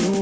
Hey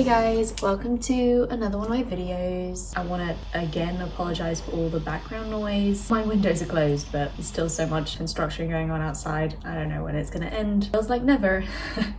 guys, welcome to another one of my videos. I want to again apologize for all the background noise. My windows are closed, but there's still so much construction going on outside. I don't know when it's gonna end. Feels like never.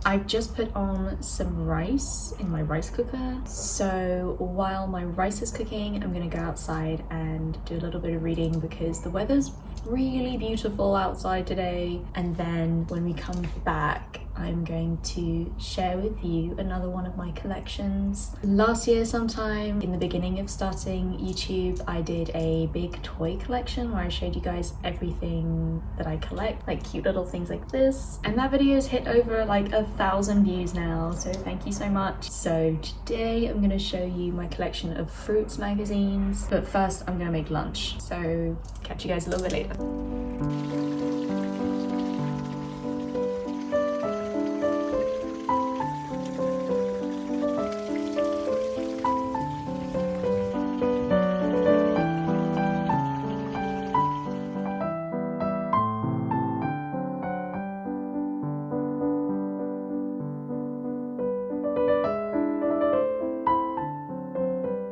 I've just put on some rice in my rice cooker. So while my rice is cooking, I'm gonna go outside and do a little bit of reading because the weather's really beautiful outside today. And then when we come back, I'm going to share with you another one of my collections. Last year sometime, in the beginning of starting YouTube, I did a big toy collection where I showed you guys everything that I collect, like cute little things like this. And that video's hit over like 1,000 views now, so thank you so much. So today I'm gonna show you my collection of fruits magazines, but first I'm gonna make lunch. So catch you guys a little bit later.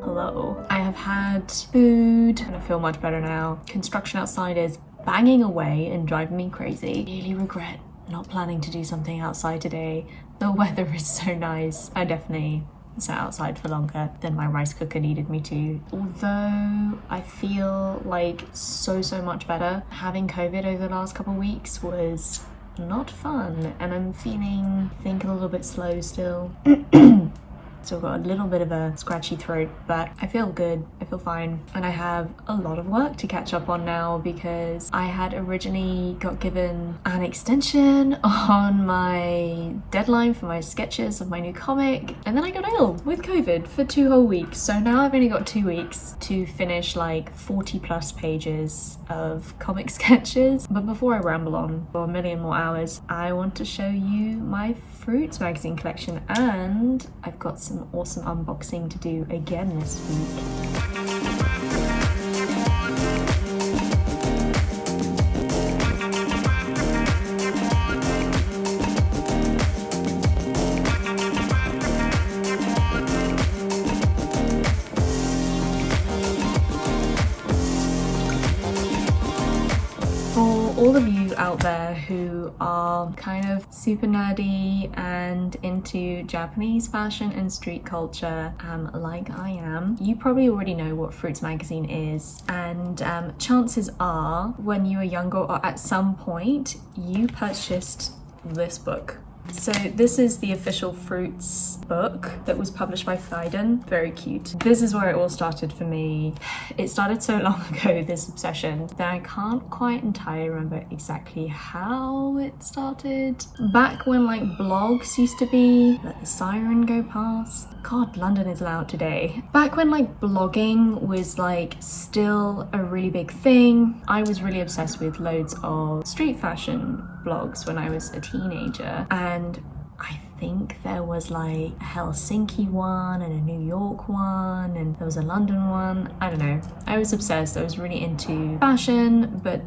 Hello. I have had food and I feel much better now. Construction outside is banging away and driving me crazy. Really regret not planning to do something outside today. The weather is so nice. I definitely sat outside for longer than my rice cooker needed me to. Although I feel like so much better. Having COVID over the last couple of weeks was not fun and I'm feeling, I think, a little bit slow still. So I've got a little bit of a scratchy throat, but I feel good, I feel fine. And I have a lot of work to catch up on now because I had originally got given an extension on my deadline for my sketches of my new comic. And then I got ill with COVID for 2 whole weeks. So now I've only got 2 weeks to finish like 40+ pages of comic sketches. But before I ramble on for a million more hours, I want to show you my fruits magazine collection, and I've got some awesome unboxing to do again this week. All of you out there who are kind of super nerdy and into Japanese fashion and street culture, like I am, you probably already know what Fruits magazine is, and chances are when you were younger or at some point you purchased this book. So this is the official Fruits book that was published by Phaidon. Very cute. This is where it all started for me. It started so long ago, this obsession, that I can't quite entirely remember exactly how it started. Back when like blogs used to be, let the siren go past. God, London is loud today. Back when like blogging was like still a really big thing, I was really obsessed with loads of street fashion blogs when I was a teenager, and I think there was like a Helsinki one and a New York one, and there was a London one. I don't know. I was obsessed. I was really into fashion, but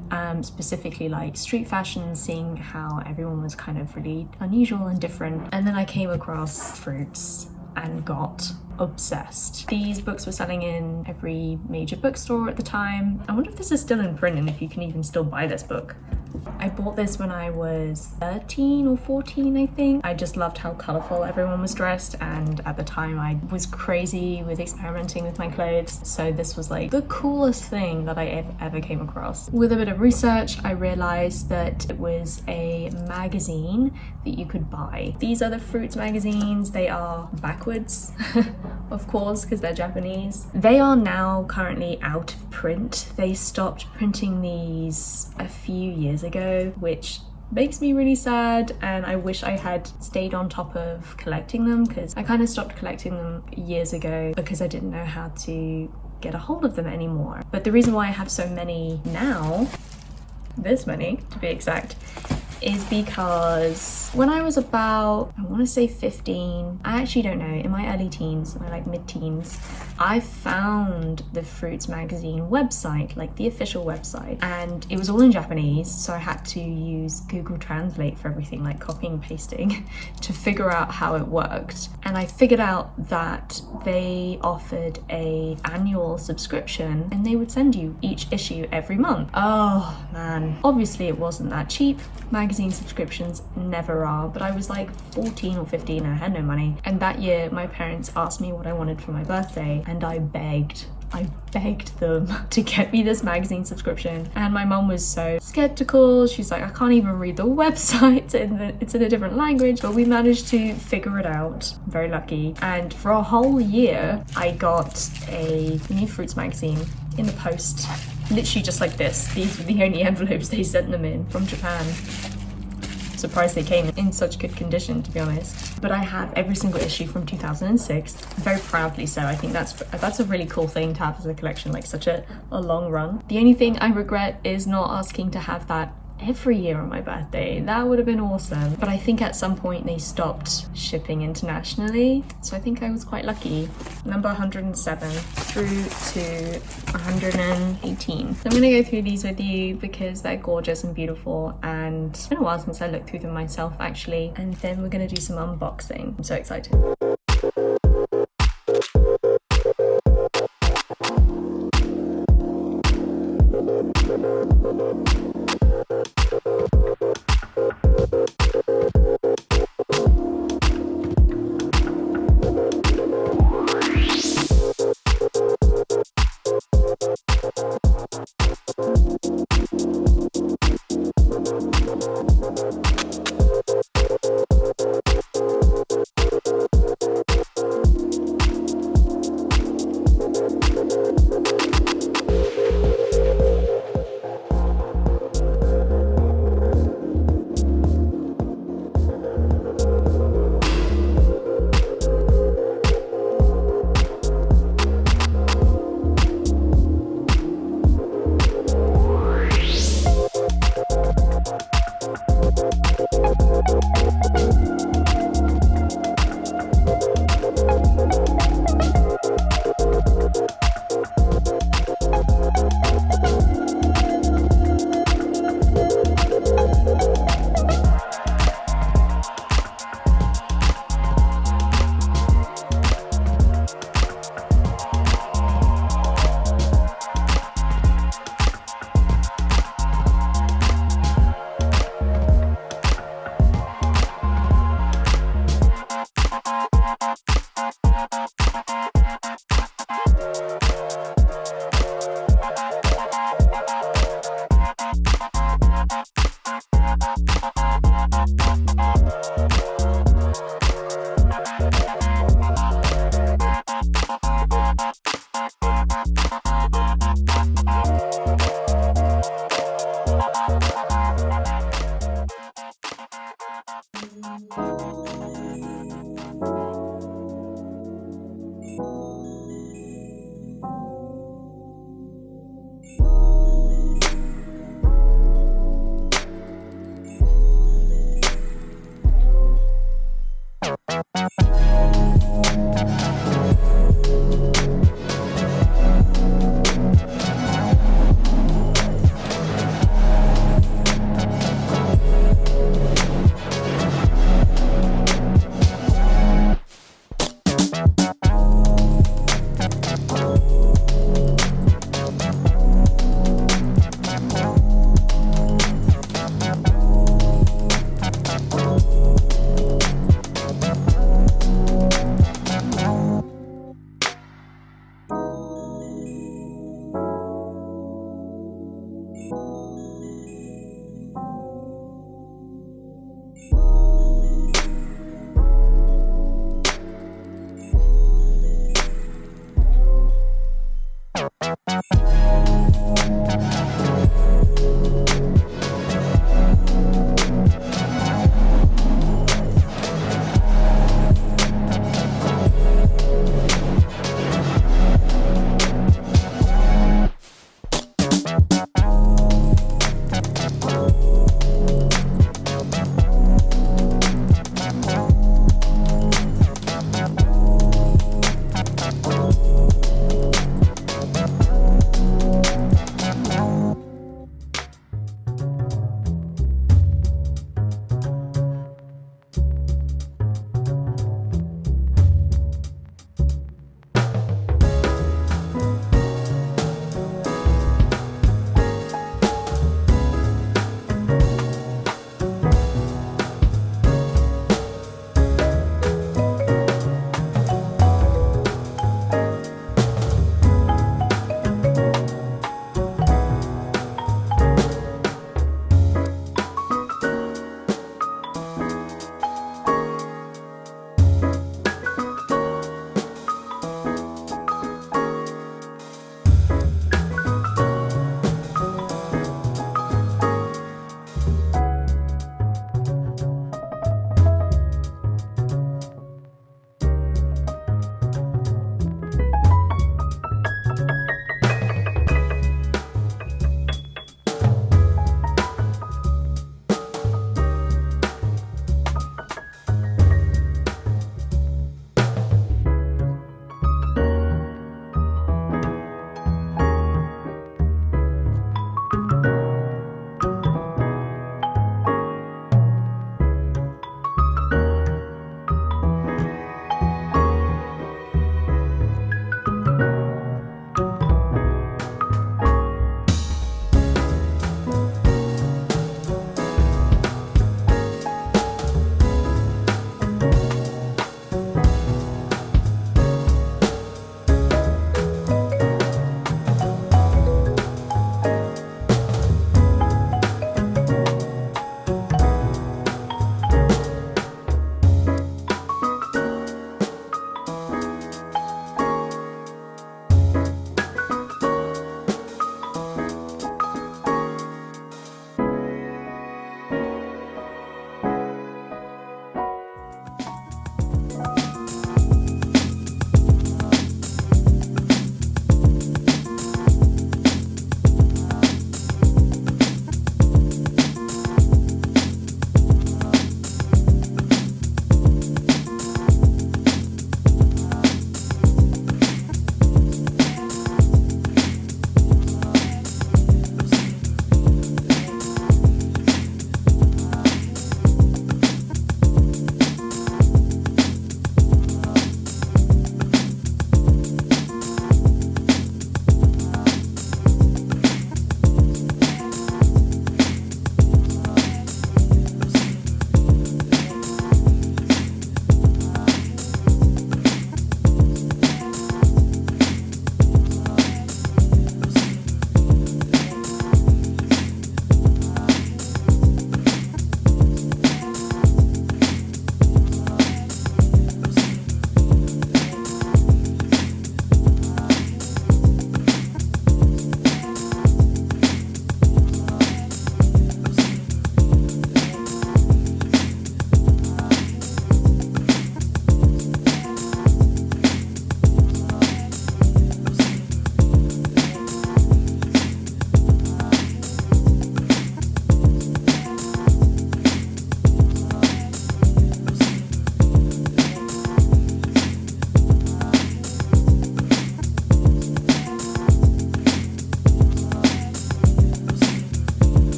specifically like street fashion, seeing how everyone was kind of really unusual and different. And then I came across Fruits and got obsessed. These books were selling in every major bookstore at the time. I wonder if this is still in print and if you can even still buy this book. I bought this when I was 13 or 14, I think. I just loved how colourful everyone was dressed, and at the time I was crazy with experimenting with my clothes, so this was like the coolest thing that I ever came across. With a bit of research, I realised that it was a magazine that you could buy. These are the Fruits magazines. They are backwards, of course, because they're Japanese. They are now currently out of print. They stopped printing these a few years ago, which makes me really sad, and I wish I had stayed on top of collecting them, because I kind of stopped collecting them years ago because I didn't know how to get a hold of them anymore. But the reason why I have so many now, this many to be exact, is because when I was about, I want to say 15, I actually don't know, in my early teens, my like mid-teens, I found the Fruits magazine website, like the official website, and it was all in Japanese, so I had to use Google Translate for everything, like copying and pasting, to figure out how it worked. And I figured out that they offered a annual subscription and they would send you each issue every month. Oh man, obviously it wasn't that cheap. Magazine subscriptions never are, but I was like 14 or 15 and I had no money. And that year my parents asked me what I wanted for my birthday and I begged them to get me this magazine subscription, and my mum was so skeptical. She's like, I can't even read the website, it's in a different language, but we managed to figure it out. Very lucky. And for a whole year I got a new Fruits magazine in the post, literally just like this. These were the only envelopes they sent them in from Japan. Surprised they came in such good condition, to be honest. But I have every single issue from 2006, very proudly so. I think that's a really cool thing to have as a collection, like such a long run. The only thing I regret is not asking to have that every year on my birthday. That would have been awesome. But I think at some point they stopped shipping internationally, so I think I was quite lucky. Number 107 through to 118. So I'm gonna go through these with you because they're gorgeous and beautiful, and it's been a while since I looked through them myself actually. And then we're gonna do some unboxing. I'm so excited.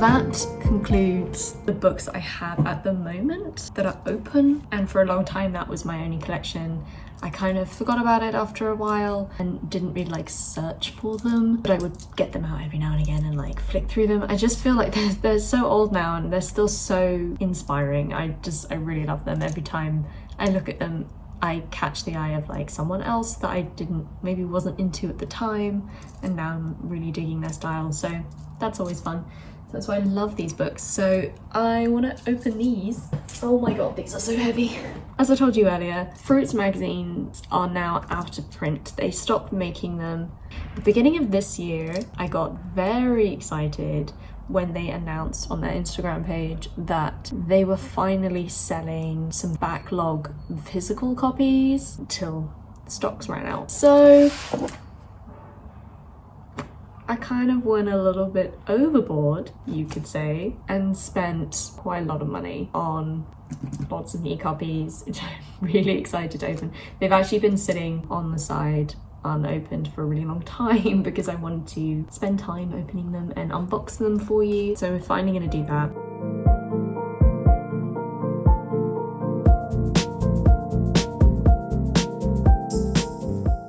That concludes the books I have at the moment that are open, and for a long time that was my only collection. I kind of forgot about it after a while and didn't really like search for them, but I would get them out every now and again and like flick through them. I just feel like they're so old now and they're still so inspiring. I really love them. Every time I look at them I catch the eye of like someone else that I maybe wasn't into at the time, and now I'm really digging their style, so that's always fun. So that's why I love these books. So I want to open these. Oh my god, these are so heavy. As I told you earlier, Fruits magazines are now out of print. They stopped making them. At the beginning of this year, I got very excited when they announced on their Instagram page that they were finally selling some backlog physical copies until the stocks ran out. So I kind of went a little bit overboard, you could say, and spent quite a lot of money on lots of new copies, which I'm really excited to open. They've actually been sitting on the side unopened for a really long time because I wanted to spend time opening them and unbox them for you. So we're finally going to do that.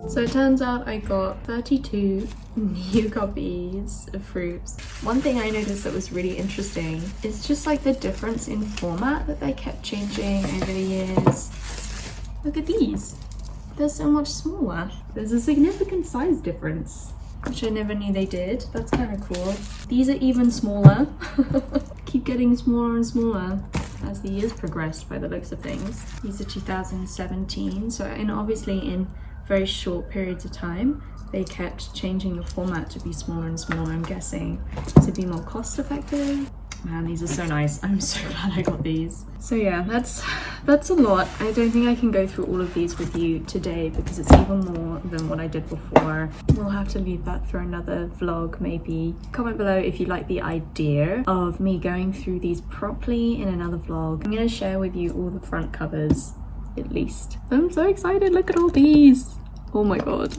So it turns out I got 32 new copies of Fruits. One thing I noticed that was really interesting is just like the difference in format that they kept changing over the years. Look at these. They're so much smaller. There's a significant size difference. which I never knew they did. That's kind of cool. These are even smaller. Keep getting smaller and smaller as the years progress by the looks of things. These are 2017, so obviously in very short periods of time they kept changing the format to be smaller and smaller, I'm guessing to be more cost effective. Man, these are so nice. I'm so glad I got these. So yeah, that's a lot. I don't think I can go through all of these with you today because it's even more than what I did before. We'll have to leave that for another vlog maybe. Comment below if you like the idea of me going through these properly in another vlog. I'm gonna share with you all the front covers at least. I'm so excited, look at all these. Oh my god.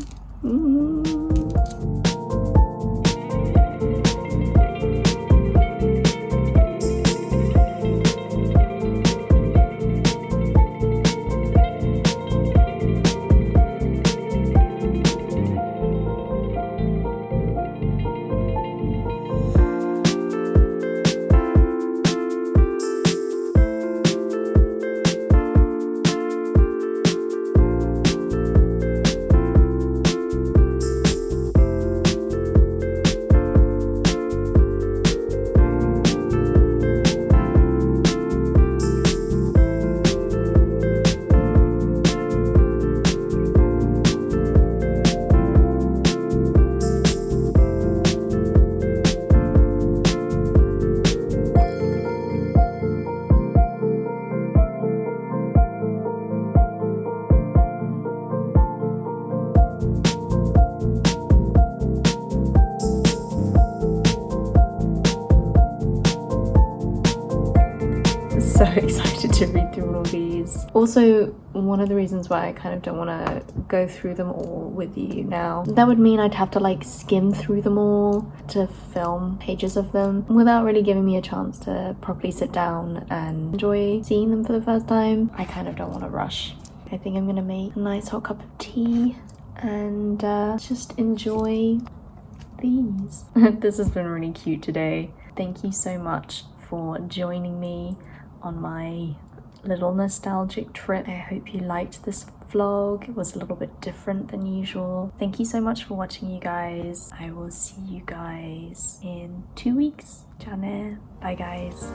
So excited to read through all of these. Also, one of the reasons why I kind of don't want to go through them all with you now, that would mean I'd have to like skim through them all to film pages of them without really giving me a chance to properly sit down and enjoy seeing them for the first time. I kind of don't want to rush. I think I'm gonna make a nice hot cup of tea and just enjoy these. This has been really cute today. Thank you so much for joining me on my little nostalgic trip. I hope you liked this vlog. It was a little bit different than usual. Thank you so much for watching, you guys. I will see you guys in 2 weeks. Bye guys.